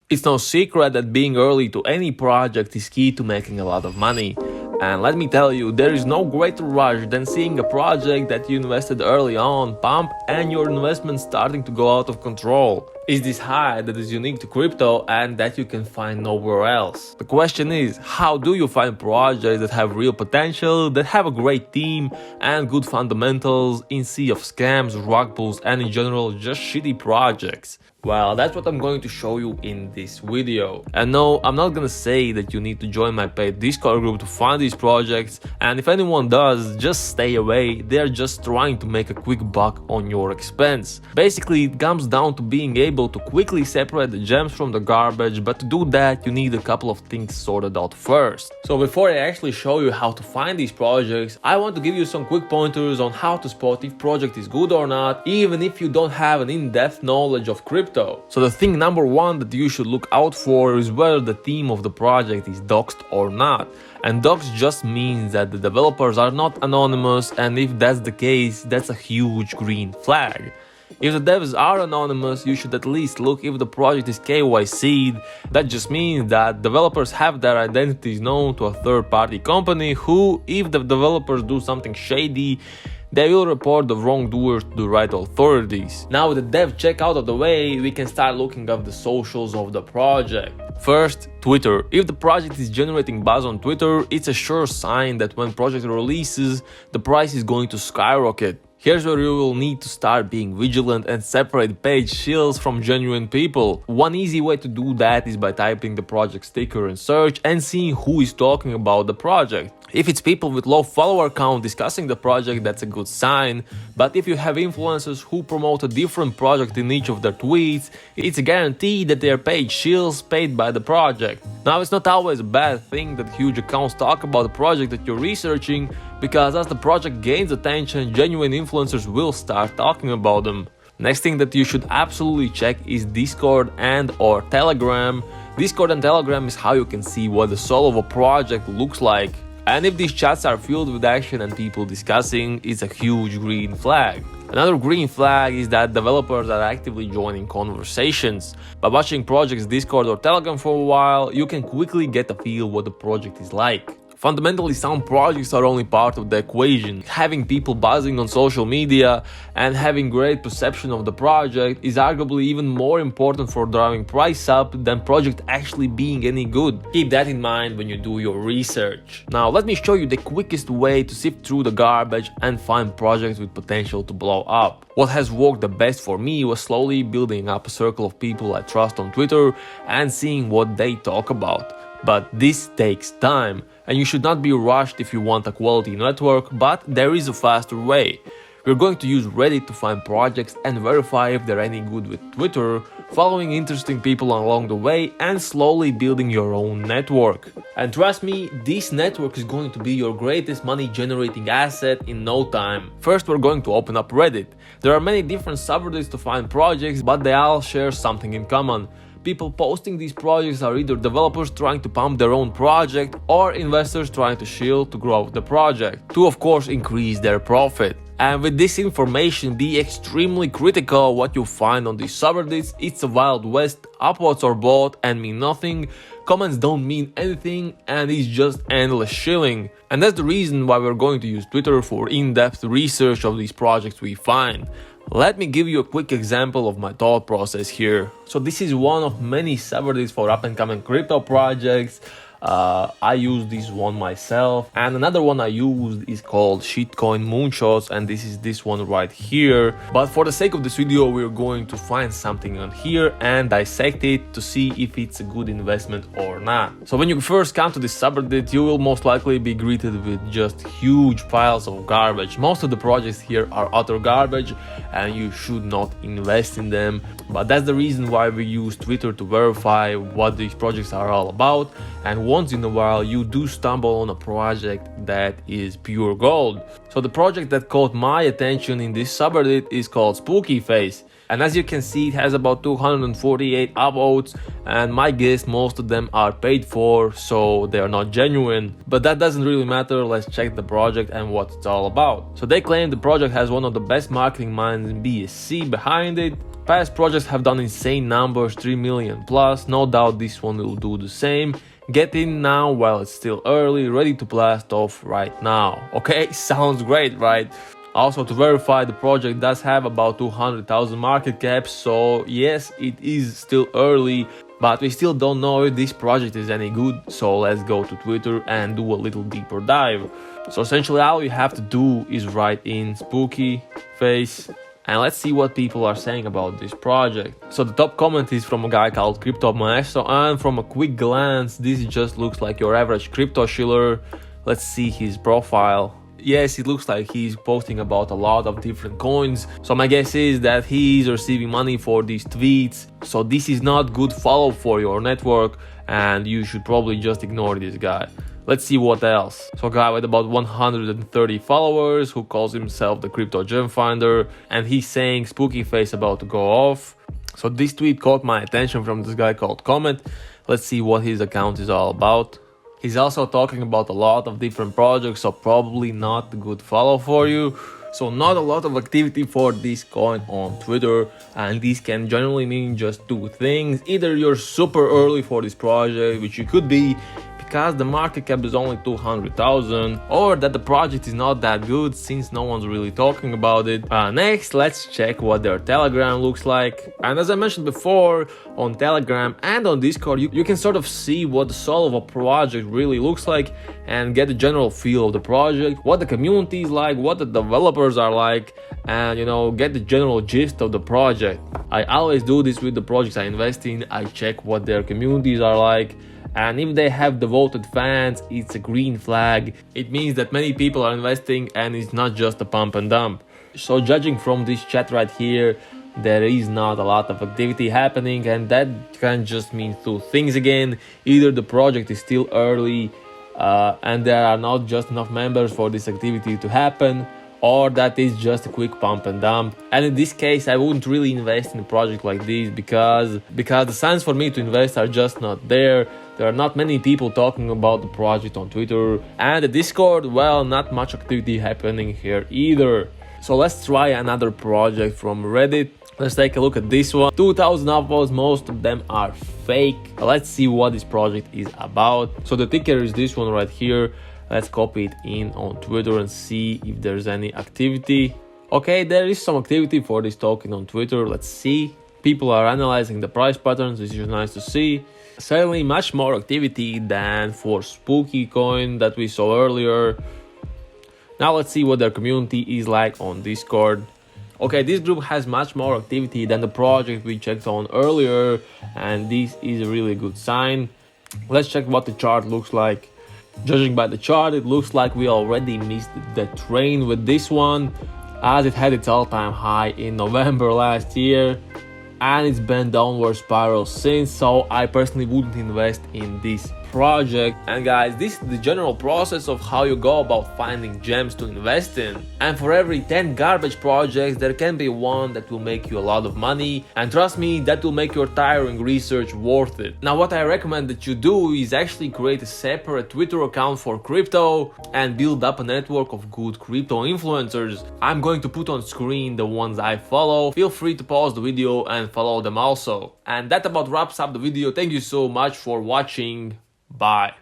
It's no secret that being early to any project is key to making a lot of money. And let me tell you, there is no greater rush than seeing a project that you invested early on pump and your investment starting to go out of control. Is this high that is unique to crypto and that you can find nowhere else? The question is, how do you find projects that have real potential, that have a great team and good fundamentals in sea of scams, rug pulls and in general just shitty projects? Well, that's what I'm going to show you in this video. And no, I'm not gonna say that you need to join my paid Discord group to find these projects, and if anyone does, just stay away. They're just trying to make a quick buck on your expense. Basically, it comes down to being able to quickly separate the gems from the garbage, but to do that you need a couple of things sorted out first. So before I actually show you how to find these projects, I want to give you some quick pointers on how to spot if project is good or not, even if you don't have an in-depth knowledge of crypto. So the thing number one that you should look out for is whether the team of the project is doxed or not. And doxed just means that the developers are not anonymous, and if that's the case, that's a huge green flag. If the devs are anonymous, you should at least look if the project is KYC'd. That just means that developers have their identities known to a third-party company who, if the developers do something shady, they will report the wrongdoers to the right authorities. Now with the dev check out of the way, we can start looking at the socials of the project. First, Twitter. If the project is generating buzz on Twitter, it's a sure sign that when project releases, the price is going to skyrocket. Here's where you will need to start being vigilant and separate page shills from genuine people. One easy way to do that is by typing the project sticker in search and seeing who is talking about the project. If it's people with low follower count discussing the project, that's a good sign, but if you have influencers who promote a different project in each of their tweets, it's a guarantee that they are paid shills paid by the project. Now, it's not always a bad thing that huge accounts talk about the project that you're researching, because as the project gains attention, genuine influencers will start talking about them. Next thing that you should absolutely check is Discord and or Telegram. Discord and Telegram is how you can see what the soul of a project looks like. And if these chats are filled with action and people discussing, it's a huge green flag. Another green flag is that developers are actively joining conversations. By watching projects Discord or Telegram for a while, you can quickly get a feel what the project is like. Fundamentally sound projects are only part of the equation. Having people buzzing on social media and having great perception of the project is arguably even more important for driving price up than project actually being any good. Keep that in mind when you do your research. Now let me show you the quickest way to sift through the garbage and find projects with potential to blow up. What has worked the best for me was slowly building up a circle of people I trust on Twitter and seeing what they talk about. But this takes time, and you should not be rushed if you want a quality network, but there is a faster way. We're going to use Reddit to find projects and verify if they're any good with Twitter, following interesting people along the way and slowly building your own network. And trust me, this network is going to be your greatest money generating asset in no time. First, we're going to open up Reddit. There are many different subreddits to find projects, but they all share something in common. People posting these projects are either developers trying to pump their own project or investors trying to shield to grow the project, to of course increase their profit. And with this information, be extremely critical what you find on these subreddits. It's a wild west, upvotes are bought and mean nothing, comments don't mean anything, and it's just endless shilling. And that's the reason why we're going to use Twitter for in-depth research of these projects we find. Let me give you a quick example of my thought process here. So this is one of many subreddits for up-and-coming crypto projects. I use this one myself, and another one I used is called Shitcoin Moonshots, and this is this one right here. But for the sake of this video, we're going to find something on here and dissect it to see if it's a good investment or not. So when you first come to this subreddit, you will most likely be greeted with just huge piles of garbage. Most of the projects here are utter garbage and you should not invest in them. But that's the reason why we use Twitter to verify what these projects are all about, and once in a while you do stumble on a project that is pure gold. So the project that caught my attention in this subreddit is called Spooky Face, and as you can see, it has about 248 upvotes, and my guess most of them are paid for, so they are not genuine. But that doesn't really matter. Let's check the project and what it's all about. So they claim the project has one of the best marketing minds in BSC behind it. Past projects have done insane numbers, 3 million plus. No doubt this one will do the same. Get in now while it's still early, ready to blast off right now. Okay, sounds great, right? Also, to verify, the project does have about 200,000 market cap, so yes, it is still early, but we still don't know if this project is any good, so let's go to Twitter and do a little deeper dive. So essentially all you have to do is write in spooky face, and let's see what people are saying about this project. So the top comment is from a guy called Crypto Maestro, and from a quick glance, this just looks like your average crypto shiller. Let's see his profile. Yes, it looks like he's posting about a lot of different coins. So my guess is that he is receiving money for these tweets. So this is not good follow for your network, and you should probably just ignore this guy. Let's see what else. So a guy with about 130 followers who calls himself the Crypto Gem Finder, and he's saying spooky face about to go off. So this tweet caught my attention from this guy called Comment. Let's see what his account is all about. He's also talking about a lot of different projects, so probably not a good follow for you. So not a lot of activity for this coin on Twitter, and this can generally mean just two things. Either you're super early for this project, which you could be because the market cap is only 200,000, or that the project is not that good since no one's really talking about it. Next, let's check what their Telegram looks like. And as I mentioned before, on Telegram and on Discord, you can sort of see what the soul of a project really looks like and get the general feel of the project, what the community is like, what the developers are like, and get the general gist of the project. I always do this with the projects I invest in. I check what their communities are like, and if they have devoted fans, it's a green flag. It means that many people are investing and it's not just a pump and dump. So judging from this chat right here, there is not a lot of activity happening, and that can just mean two things again. Either the project is still early and there are not just enough members for this activity to happen, or that is just a quick pump and dump. And in this case, I wouldn't really invest in a project like this because the signs for me to invest are just not there. There are not many people talking about the project on Twitter, and the Discord, well, not much activity happening here either. So let's try another project from Reddit. Let's take a look at this one. 2,000 upvotes, most of them are fake. Let's see what this project is about. So the ticker is this one right here. Let's copy it in on Twitter and see if there's any activity. Okay, there is some activity for this token on Twitter. Let's see. People are analyzing the price patterns, which is nice to see. Certainly much more activity than for Spooky coin that we saw earlier. Now let's see what their community is like on Discord. Okay, this group has much more activity than the project we checked on earlier, and this is a really good sign. Let's check what the chart looks like. Judging by the chart, it looks like we already missed the train with this one, as it had its all-time high in November last year, and it's been downward spiral since, so I personally wouldn't invest in this project. And guys, this is the general process of how you go about finding gems to invest in. And for every 10 garbage projects, there can be one that will make you a lot of money, and trust me, that will make your tiring research worth it. Now what I recommend that you do is actually create a separate Twitter account for crypto and build up a network of good crypto influencers. I'm going to put on screen the ones I follow. Feel free to pause the video and follow them also. And that about wraps up the video. Thank you so much for watching. Bye.